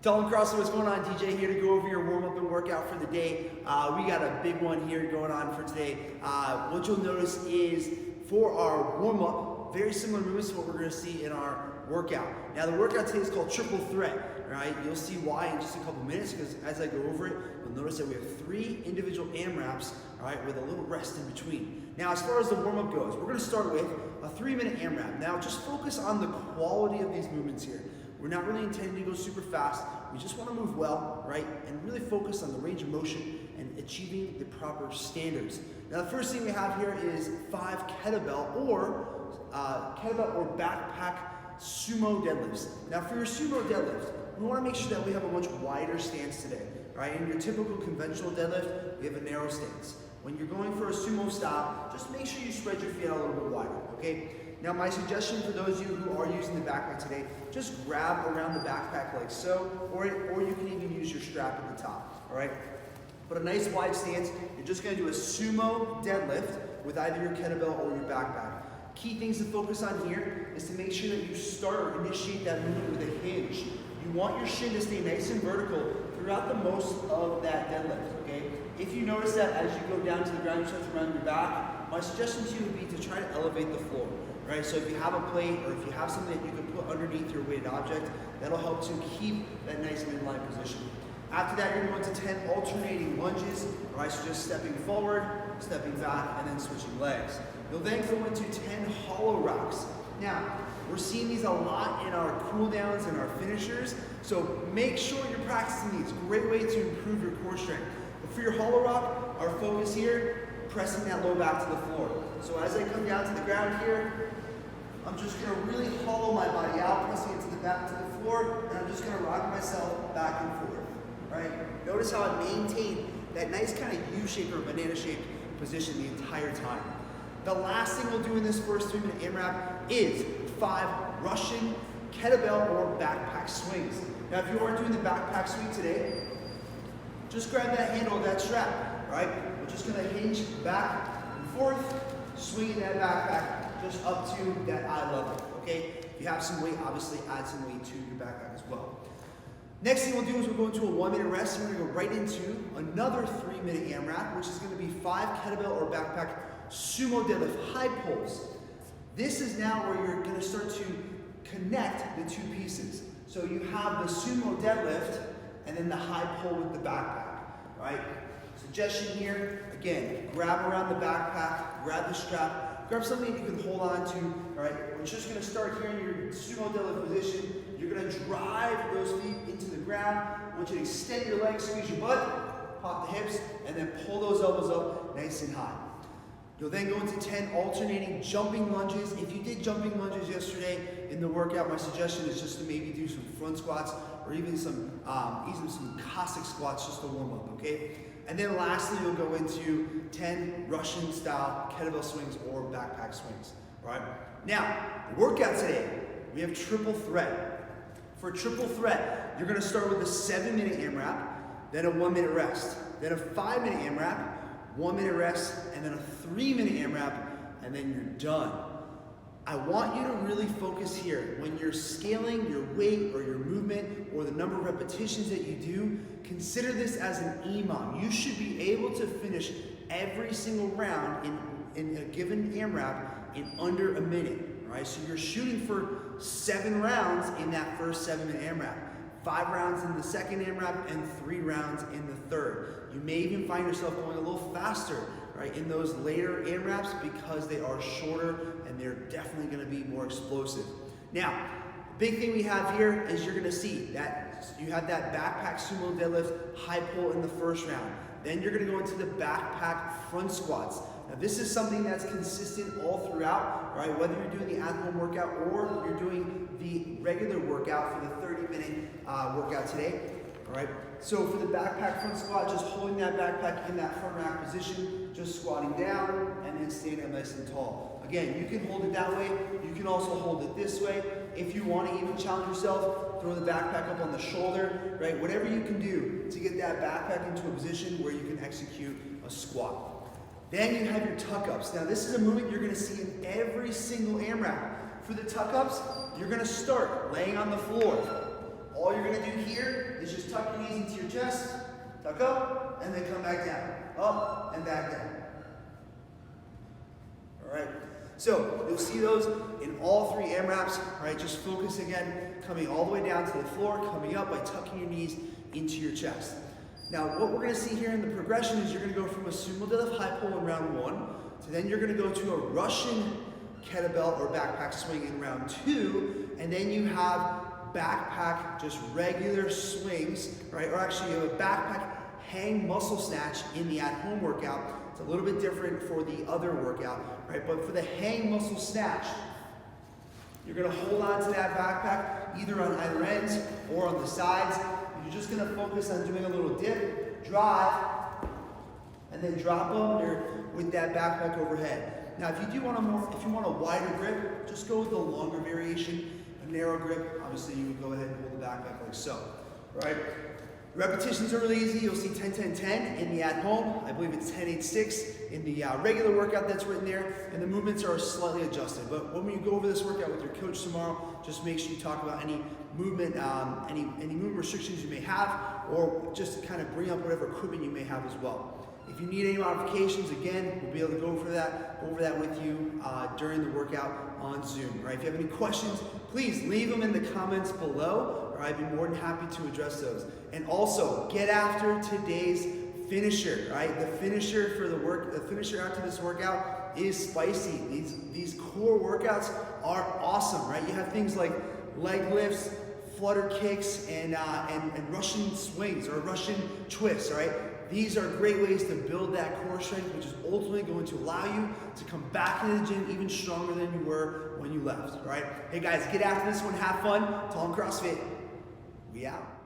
Fellow CrossFit, what's going on? DJ here to go over your warm-up and workout for the day. We got a big one here going on for today. What you'll notice is for our warm-up, very similar movements to what we're going to see in our workout. Now the workout today is called triple threat, right? You'll see why in just a couple minutes, because as I go over it, you'll notice that we have 3 individual AMRAPs, all right, with a little rest in between. Now as far as the warm-up goes, we're going to start with a 3-minute AMRAP. Now just focus on the quality of these movements here. We're not really intending to go super fast. We just want to move well, right? And really focus on the range of motion and achieving the proper standards. Now the first thing we have here is 5 kettlebell or backpack sumo deadlifts. Now for your sumo deadlift, we want to make sure that we have a much wider stance today, right? In your typical conventional deadlift, we have a narrow stance. When you're going for a sumo style, just make sure you spread your feet out a little bit wider, okay? Now my suggestion for those of you who are using the backpack today, just grab around the backpack like so, or you can even use your strap at the top, all right? But a nice wide stance, you're just gonna do a sumo deadlift with either your kettlebell or your backpack. Key things to focus on here is to make sure that you start or initiate that movement with a hinge. You want your shin to stay nice and vertical throughout the most of that deadlift, okay? If you notice that as you go down to the ground, you start to round your back, my suggestion to you would be to try to elevate the floor. Right, so if you have a plate or if you have something that you can put underneath your weighted object, that'll help to keep that nice midline position. After that, you're going to 10 alternating lunges, all right, so just stepping forward, stepping back, and then switching legs. You'll then go into 10 hollow rocks. Now, we're seeing these a lot in our cool downs and our finishers, so make sure you're practicing these. Great way to improve your core strength. But for your hollow rock, our focus here, pressing that low back to the floor. So as I come down to the ground here, I'm just going to really hollow my body out, pressing it to the back to the floor, and I'm just going to rock myself back and forth, right? Notice how I maintain that nice kind of U-shaped or banana-shaped position the entire time. The last thing we'll do in this first 3-minute AMRAP is 5 Russian kettlebell or backpack swings. Now if you are doing the backpack swing today, just grab that handle of that strap, right? We're just going to hinge back and forth, swinging that backpack just up to that eye level, okay? If you have some weight, obviously add some weight to your backpack as well. Next thing we'll do is we'll go into a 1-minute rest, and we're gonna go right into another 3-minute AMRAP, which is gonna be 5 kettlebell or backpack sumo deadlift high pulls. This is now where you're gonna start to connect the 2 pieces. So you have the sumo deadlift and then the high pull with the backpack, right? Suggestion here, again, grab around the backpack, grab the strap, grab something you can hold on to, all right? We're just gonna start here in your sumo deadlift position. You're gonna drive those feet into the ground. I want you to extend your legs, squeeze your butt, pop the hips, and then pull those elbows up nice and high. You'll then go into 10 alternating jumping lunges. If you did jumping lunges yesterday in the workout, my suggestion is just to maybe do some front squats or even some Cossack squats just to warm up, okay? And then lastly, you'll go into 10 Russian style kettlebell swings or backpack swings, all right? Now, the workout today, we have triple threat. For triple threat, you're gonna start with a 7-minute AMRAP, then a 1-minute rest, then a 5-minute AMRAP, 1-minute rest, and then a 3-minute AMRAP, and then you're done. I want you to really focus here. When you're scaling your weight or your movement or the number of repetitions that you do, consider this as an EMOM. You should be able to finish every single round in a given AMRAP in under a minute, right? So you're shooting for 7 rounds in that first 7-minute AMRAP, 5 rounds in the second AMRAP, and 3 rounds in the third. You may even find yourself going a little faster, right, in those later AMRAPs because they are shorter and they're definitely going to be more explosive. Now, the big thing we have here is you're going to see that you have that backpack sumo deadlift high pull in the first round. Then you're going to go into the backpack front squats. Now this is something that's consistent all throughout, right? Whether you're doing the at-home workout or you're doing the regular workout for the 30-minute workout today, all right? So for the backpack front squat, just holding that backpack in that front rack position, just squatting down and then standing up nice and tall. Again, you can hold it that way. You can also hold it this way. If you want to even challenge yourself, throw the backpack up on the shoulder, right? Whatever you can do to get that backpack into a position where you can execute a squat. Then you have your tuck-ups. Now this is a movement you're going to see in every single AMRAP. For the tuck-ups, you're going to start laying on the floor. All you're gonna do here is just tuck your knees into your chest, tuck up, and then come back down. Up and back down. All right, so you'll see those in all 3 AMRAPs. All right, just focus again, coming all the way down to the floor, coming up by tucking your knees into your chest. Now, what we're gonna see here in the progression is you're gonna go from a sumo deadlift high pull in round 1, to then you're gonna go to a Russian kettlebell or backpack swing in round 2, and then you have backpack, just regular swings, right? Or actually you have a backpack hang muscle snatch in the at-home workout. It's a little bit different for the other workout, right? But for the hang muscle snatch, you're gonna hold on to that backpack either on either ends or on the sides. You're just gonna focus on doing a little dip, drive, and then drop under with that backpack overhead. Now, if you want a wider grip, just go with the longer variation. A narrow grip, obviously you would go ahead and hold the backpack like so, right? Repetitions are really easy. You'll see 10-10-10 in the at-home. I believe it's 10-8-6 in the regular workout that's written there, and the movements are slightly adjusted. But when you go over this workout with your coach tomorrow, just make sure you talk about any movement, any movement restrictions you may have, or just kind of bring up whatever equipment you may have as well. If you need any modifications, again, we'll be able to go over that with you during the workout on Zoom. All right, if you have any questions, please leave them in the comments below, or I'd be more than happy to address those. And also, get after today's finisher, right? The finisher after this workout is spicy. These core workouts are awesome, right? You have things like leg lifts, flutter kicks, and Russian swings or Russian twists, all right? These are great ways to build that core strength, which is ultimately going to allow you to come back into the gym even stronger than you were when you left, all right? Hey guys, get after this one, have fun. Tom CrossFit, we out.